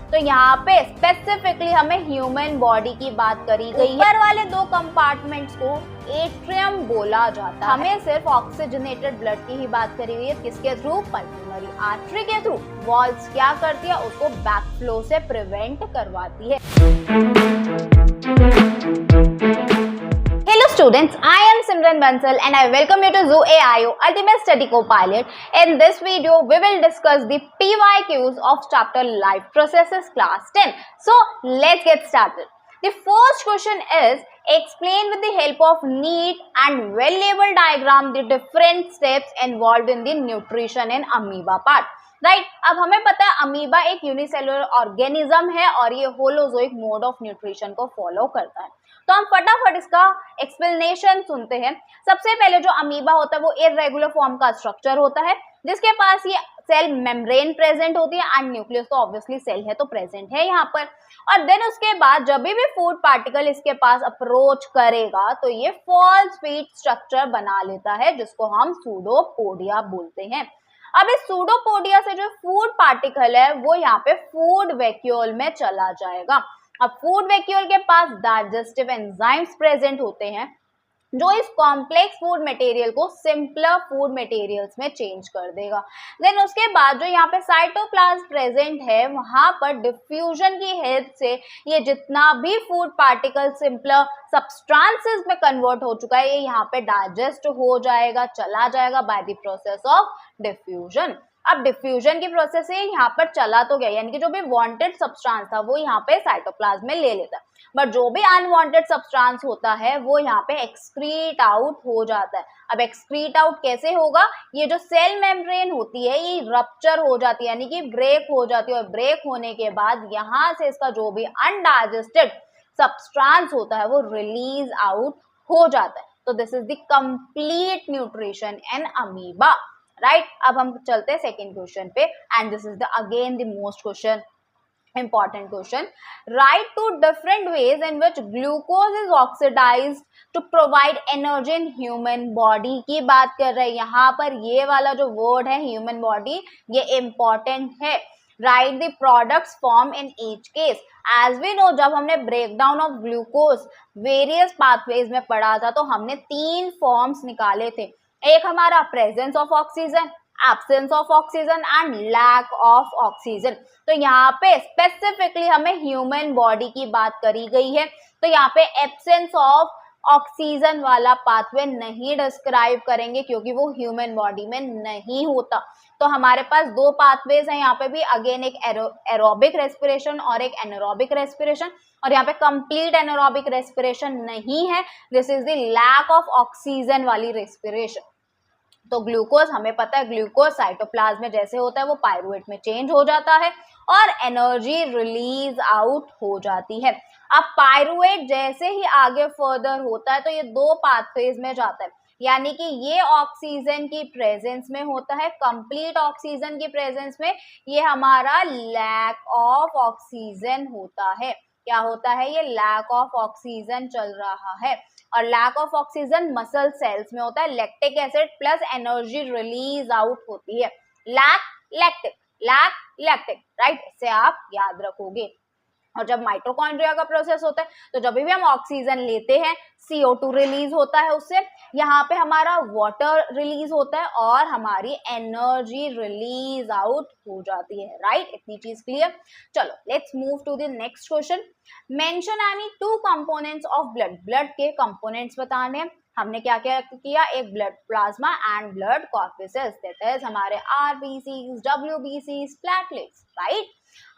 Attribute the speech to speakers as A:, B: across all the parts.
A: तो यहाँ पे स्पेसिफिकली हमें ह्यूमन बॉडी की बात करी गई है। ऊपर वाले दो कंपार्टमेंट्स को एट्रियम बोला जाता है। हमें सिर्फ ऑक्सीजनेटेड ब्लड की ही बात करी हुई है, किसके थ्रू? पल्मोनरी आर्टरी के थ्रू। वॉल्स क्या करती है? उसको बैकफ्लो से प्रिवेंट करवाती है। Hello students, I am Simran Bansal and I welcome you to Zoo AIO Ultimate Study Co-Pilot. In this video, we will discuss the PYQs of chapter Life Processes class 10. So, let's get started. The first question is, explain with the help of neat and well-labeled diagram the different steps involved in the nutrition in amoeba part. Right अब हमें पता है amoeba एक unicellular organism है और ये holozoic mode of nutrition को follow करता है। तो हम फटाफट इसका एक्सप्लेनेशन सुनते हैं। सबसे पहले जो अमीबा होता है वो इररेगुलर फॉर्म का स्ट्रक्चर होता है जिसके पास ये सेल मेम्ब्रेन प्रेजेंट होती है एंड न्यूक्लियस तो ऑब्वियसली सेल है तो प्रेजेंट है यहाँ पर। और देन उसके बाद जब भी फूड पार्टिकल इसके पास अप्रोच करेगा तो ये फॉल्स फीड स्ट्रक्चर बना लेता है जिसको हम सूडोपोडिया बोलते हैं। अब इस सूडोपोडिया से जो फूड पार्टिकल है वो यहाँ पे फूड वैक्यूल में चला जाएगा। अब फूड वैक्यूल के पास डाइजेस्टिव एंजाइम्स प्रेजेंट होते हैं जो इस कॉम्प्लेक्स फूड मटेरियल को सिंपलर फूड मटेरियल्स में चेंज कर देगा। देन उसके बाद जो यहाँ पे साइटोप्लाज्म प्रेजेंट है वहां पर डिफ्यूजन की हेल्प से ये जितना भी फूड पार्टिकल सिंपलर सब्सटेंसेस में कन्वर्ट हो चुका है ये यहाँ पे डाइजेस्ट हो जाएगा, चला जाएगा by the process of diffusion. अब डिफ्यूजन की प्रोसेस से यहाँ पर चला तो गया यानी कि जो भी वांटेड सब्सटेंस था वो यहाँ पे साइटोप्लाज्म में ले लेता है, बट जो भी अनवांटेड सब्सटेंस होता है वो यहाँ पे एक्सक्रीट आउट हो जाता है। अब एक्सक्रीट आउट कैसे होगा? ये जो सेल मेम्ब्रेन होती है ये रप्चर हो जाती है यानी कि ब्रेक हो जाती है और ब्रेक होने के बाद यहाँ से इसका जो भी अनडाइजेस्टेड सब्सटेंस होता है वो रिलीज आउट हो जाता है। तो this is the complete nutrition in amoeba, right. अब हम चलते हैं सेकेंड क्वेश्चन पे and this is the again the most question important question. Write two different ways in which glucose is oxidized to provide energy in human body की बात कर रहे हैं। यहाँ पर ये वाला जो word है human body ये important है। Write the products form in each case. As we know जब हमने breakdown of glucose various pathways में पढ़ा था तो हमने तीन forms निकाले थे। एक हमारा presence of oxygen, absence of oxygen and lack of oxygen. तो यहाँ पे स्पेसिफिकली हमें ह्यूमन बॉडी की बात करी गई है तो यहाँ पे एब्सेंस ऑफ ऑक्सीजन वाला पाथवे नहीं डिस्क्राइब करेंगे क्योंकि वो ह्यूमन बॉडी में नहीं होता। तो हमारे पास दो पाथवेज हैं यहाँ पे भी, अगेन एक एरोबिक रेस्पिरेशन और एक एनारोबिक रेस्पिरेशन, और यहाँ पे कंप्लीट एनारोबिक रेस्पिरेशन नहीं है। This is the lack of oxygen वाली रेस्पिरेशन। तो ग्लूकोज हमें पता है ग्लूकोज साइटोप्लाज्म में जैसे होता है वो पायरुवेट में चेंज हो जाता है और एनर्जी रिलीज आउट हो जाती है। अब पायरुवेट जैसे ही आगे फर्दर होता है तो ये दो पाथवेज में जाता है यानी कि ये ऑक्सीजन की प्रेजेंस में होता है, कंप्लीट ऑक्सीजन की प्रेजेंस में ये हमारा लैक ऑफ ऑक्सीजन होता है। क्या होता है? ये लैक ऑफ ऑक्सीजन चल रहा है और lack of oxygen muscle cells में होता है। Lactic acid plus energy release out होती है। लैक लैक्टिक, राइट, इससे आप याद रखोगे। और जब माइटोकॉन्ड्रिया का प्रोसेस होता है तो जब भी हम ऑक्सीजन लेते हैं CO2 रिलीज होता है उससे, यहाँ पे हमारा वाटर रिलीज होता है और हमारी एनर्जी रिलीज आउट हो जाती है, राइट। इतनी चीज क्लियर। चलो let's move to the next question. Mention any two components of blood. Blood के कंपोनेंट्स बताने हैं। हमने क्या क्या किया? एक blood plasma and blood corpuscles, that is हमारे RBCs, WBCs, प्लेटलेट्स, राइट।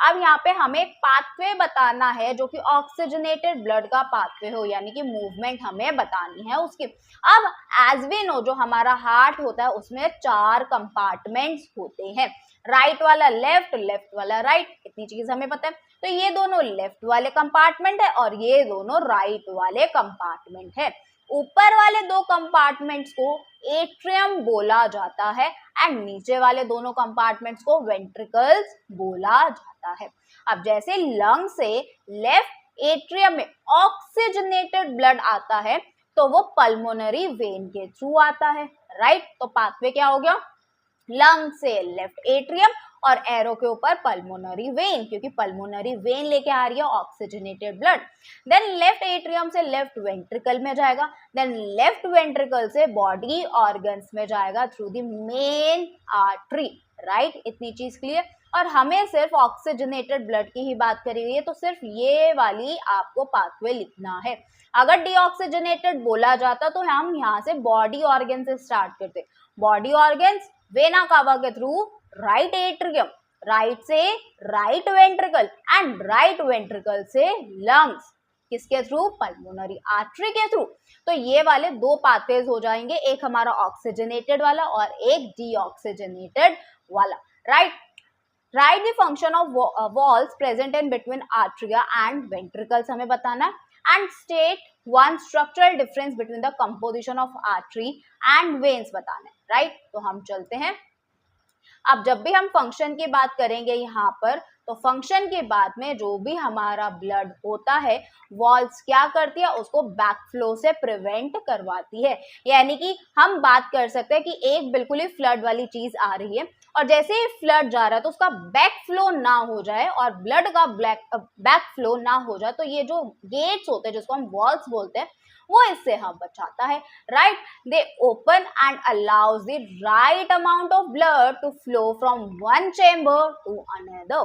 A: अब यहाँ पे हमें पाथवे बताना है जो कि ऑक्सीजनेटेड ब्लड का पाथवे हो यानी कि मूवमेंट हमें बतानी है उसकी। अब एज वी नो जो हमारा हार्ट होता है उसमें 4 कंपार्टमेंट्स होते हैं, राइट वाला लेफ्ट, लेफ्ट वाला राइट, इतनी चीज हमें पता है। तो ये दोनों लेफ्ट वाले कंपार्टमेंट है और ये दोनों राइट वाले कंपार्टमेंट है। ऊपर वाले दो कंपार्टमेंट्स को एट्रियम बोला जाता है एंड नीचे वाले दोनों कंपार्टमेंट्स को वेंट्रिकल्स बोला जाता है। अब जैसे लंग से लेफ्ट एट्रियम में ऑक्सीजनेटेड ब्लड आता है तो वो पल्मोनरी वेन के थ्रू आता है, राइट। तो पाथवे क्या हो गया? लंग से लेफ्ट एट्रियम और एरो के ऊपर पल्मोनरी वेन, क्योंकि पल्मोनरी वेन लेके आ रही है oxygenated blood. Then left atrium से लेफ्ट वेंट्रिकल में जाएगा, देन लेफ्ट वेंट्रिकल से बॉडी ऑर्गन्स में जाएगा through the main artery, right. इतनी चीज क्लियर। और हमें सिर्फ ऑक्सीजनेटेड ब्लड की ही बात करी हुई है, तो सिर्फ ये वाली आपको पाथवे लिखना है। अगर डीऑक्सीजनेटेड बोला जाता तो हम यहाँ से बॉडी ऑर्गन से स्टार्ट करते। बॉडी ऑर्गन्स वेना कावा के थ्रू राइट एट्रियम, राइट से right ventricle and right ventricle से लंग्स, किसके थ्रू? पल्मोनरी आर्टरी के थ्रू। तो ये वाले दो पाथवेज हो जाएंगे, एक हमारा ऑक्सीजनेटेड वाला और एक डीऑक्सीजनेटेड वाला, right. Right the function of walls present in between atria and ventricles हमें बताना है, and state one structural difference between the composition of artery and veins बताना है, राइट। तो हम चलते हैं। अब जब भी हम फंक्शन की बात करेंगे यहाँ पर, तो फंक्शन के बाद में जो भी हमारा ब्लड होता है, वॉल्स क्या करती है? उसको बैक फ्लो से प्रिवेंट करवाती है। यानी कि हम बात कर सकते हैं कि एक बिल्कुल ही फ्लड वाली चीज आ रही है और जैसे ही फ्लड जा रहा है तो उसका बैक फ्लो ना हो जाए और ब्लड का बैक फ्लो ना हो जाए, तो ये जो गेट्स होते हैं जिसको हम वॉल्स बोलते हैं, वो इससे हम बचाता है, right. They open and allows the right amount of blood to flow from one chamber to another,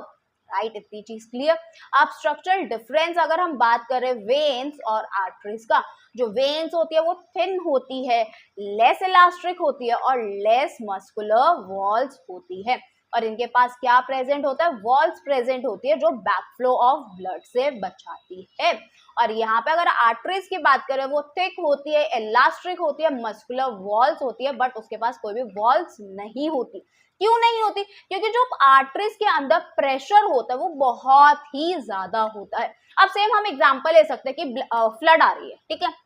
A: right. इतनी चीज क्लियर। अब स्ट्रक्चरल डिफरेंस अगर हम बात करें वेन्स और आर्टरीज का, जो वेन्स होती है वो थिन होती है, लेस इलास्टिक होती है और लेस मस्कुलर वॉल्स होती है, और इनके पास क्या प्रेजेंट होता है? वॉल्स प्रेजेंट होती है जो बैक फ्लो ऑफ ब्लड से बचाती है। और यहाँ पे अगर आर्टरीज की बात करें, वो थिक होती है, इलास्टिक होती है, मस्कुलर वॉल्स होती है, बट उसके पास कोई भी वॉल्स नहीं होती। क्यों नहीं होती? क्योंकि जो आर्टरीज के अंदर प्रेशर होता है वो बहुत ही ज्यादा होता है। अब सेम हम एग्जांपल ले सकते हैं कि फ्लड आ रही है, ठीक है।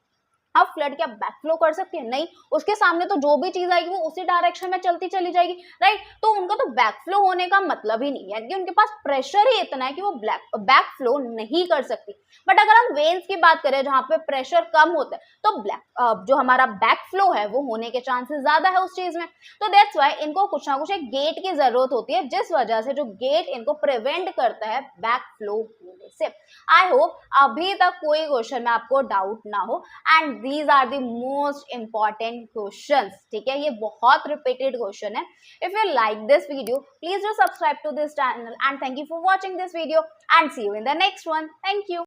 A: अब फ्लड क्या बैक फ्लो कर सकती है? नहीं, उसके सामने तो जो भी चीज आएगी वो उसी डायरेक्शन में चलती चली जाएगी, राइट। तो उनका तो बैक फ्लो होने का मतलब ही नहीं है, कि उनके पास प्रेशर ही इतना है कि वो बैक फ्लो नहीं कर सकती। बट अगर हम वेन्स की बात करें जहां पे प्रेशर कम होता है, तो जो हमारा बैक फ्लो है वो होने के चांसेस ज्यादा है उस चीज में। तो दैट्स वाई इनको कुछ ना कुछ एक गेट की जरूरत होती है, जिस वजह से जो गेट इनको प्रिवेंट करता है बैक फ्लो होने से। आई होप अभी तक कोई क्वेश्चन में आपको डाउट ना हो, and these are the most important questions, ठीक है। ये बहुत repeated question है। If you like this video, please do subscribe to this channel and thank you for watching this video and see you in the next one. Thank you.